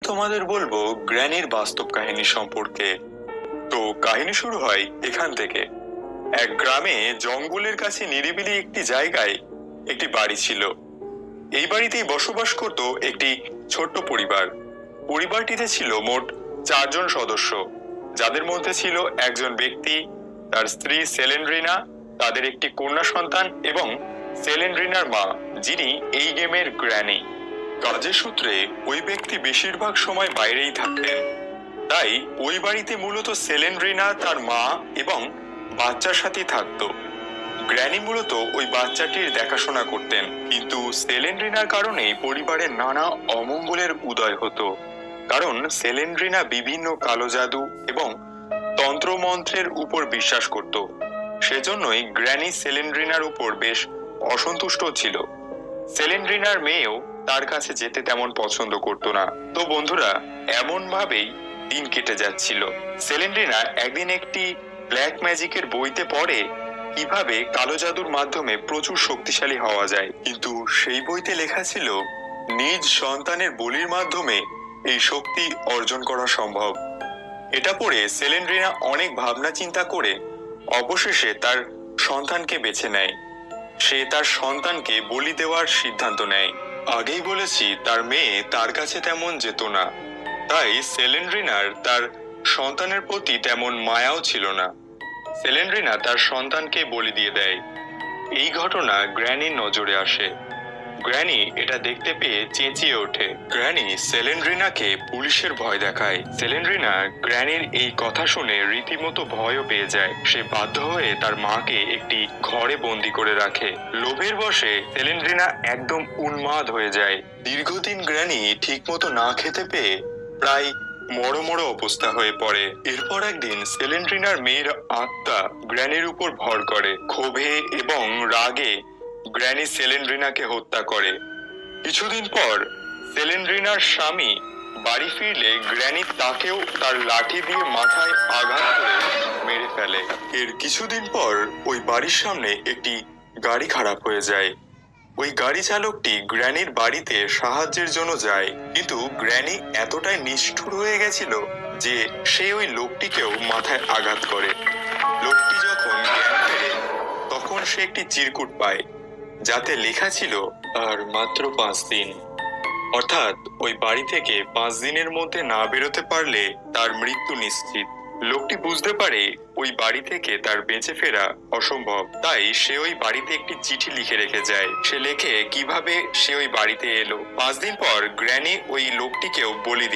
তোমাদের বলবো গ্র্যানির বাস্তব কাহিনী সম্পর্কে। তো কাহিনী শুরু হয় এখান থেকে। এক গ্রামে জঙ্গলের কাছে নিরিবিলি একটি জায়গায় একটি বাড়ি ছিল। এই বাড়িতেই বসবাস করত একটি ছোট্ট পরিবার। পরিবারটিতে ছিল মোট 4 জন সদস্য, যাদের মধ্যে ছিল একজন ব্যক্তি, তার স্ত্রী সেলেন্ড্রিনা, তাদের একটি কন্যা সন্তান এবং সেলেন্ড্রিনার মা, যিনি এই গেমের গ্র্যানি। কাজের সূত্রে ওই ব্যক্তি বেশিরভাগ সময় বাইরেই থাকতেন, তাই ওই বাড়িতে মূলত সেলেন্ড্রিনা, তার মা এবং বাচ্চার সাথেই থাকতো। গ্র্যানি মূলত ওই বাচ্চাটির দেখাশোনা করতেন, কিন্তু সেলেন্ড্রিনার কারণেই পরিবারের নানা অমঙ্গলের উদয় হতো। কারণ সেলেন্ড্রিনা বিভিন্ন কালো জাদু এবং তন্ত্রমন্ত্রের উপর বিশ্বাস করত। সেজন্যই গ্র্যানি সেলেন্ড্রিনার উপর বেশ অসন্তুষ্ট ছিল। সেলেন্ড্রিনার মেয়েও তার কাছে যেতে তেমন পছন্দ করতো না। তো বন্ধুরা, এমন ভাবেই দিন কেটে যাচ্ছিল। সেলেন্ড্রিনা একদিন একটি ব্ল্যাক ম্যাজিকের বইতে পড়ে কিভাবে কালো জাদুর মাধ্যমে প্রচুর শক্তিশালী হওয়া যায়, কিন্তু সেই বইতে লেখা ছিল নিজ সন্তানের বলির মাধ্যমে এই শক্তি অর্জন করা সম্ভব। এটা পড়ে সেলেন্ড্রিনা অনেক ভাবনা চিন্তা করে অবশেষে তার সন্তানকে বেছে নেয়। সে তার সন্তানকে বলি দেওয়ার সিদ্ধান্ত নেয়। আগেই বলেছি, তার মেয়ে তার কাছে তেমন যেত না, তাই সেলেন্ড্রিনার তার সন্তানের প্রতি তেমন মায়াও ছিল না। সেলেন্ড্রিনা তার সন্তানকে বলি দিয়ে দেয়। এই ঘটনা গ্র্যানির নজরে আসে। গ্র্যানি এটা দেখতে পেয়ে চেঁচিয়ে ওঠে। গ্র্যানি সেলেন্ড্রিনাকে পুলিশের ভয় দেখায়। সেলেন্ড্রিনা গ্র্যানির এই কথা শুনে রীতিমতো ভয়ও পেয়ে যায়। সে বাধ্য হয়ে তার মাকে একটি ঘরে বন্দি করে রাখে। লোভের বশে সেলেন্ড্রিনা একদম উন্মাদ হয়ে যায়। দীর্ঘদিন গ্র্যানি ঠিকমতো না খেতে পেয়ে প্রায় মড়ো অবস্থা হয়ে পড়ে। এরপর একদিন সেলেন্ড্রিনার মেয়ের আত্মা গ্র্যানির উপর ভর করে। ক্ষোভে এবং রাগে গ্র্যানি সেলেন্ড্রিনাকে হত্যা করে। কিছুদিন পর সেলেন্ড্রিনার স্বামী বাড়ি ফিরলে গ্র্যানি তাকেও তার লাঠি দিয়ে মাথায় আঘাত করে মেরে ফেলে। এর কিছুদিন পর ওই বাড়ির সামনে একটি গাড়ি খারাপ হয়ে যায়। ওই গাড়ি চালকটি গ্র্যানির বাড়িতে সাহায্যের জন্য যায়, কিন্তু গ্র্যানি এতটাই নিষ্ঠুর হয়ে গেছিল যে সে ওই লোকটিকেও মাথায় আঘাত করে। লোকটি যখন জ্ঞান ফেরে তখন সে একটি চিরকুট পায়, যাতে লেখা ছিল আর মাত্র 5 দিন। অর্থাৎ ওই বাড়ি থেকে 5 দিনের মধ্যে না বেরোতে পারলে তার মৃত্যু নিশ্চিত। লোকটি বুঝতে পারে ওই বাড়ি থেকে তার বেঁচে ফেরা অসম্ভব, তাই সে ওই বাড়িতে একটি চিঠি লিখে রেখে যায়। সে লেখে কিভাবে সে ওই বাড়িতে এলো। 5 দিন পর গ্র্যানি ওই লোকটিকেও বলি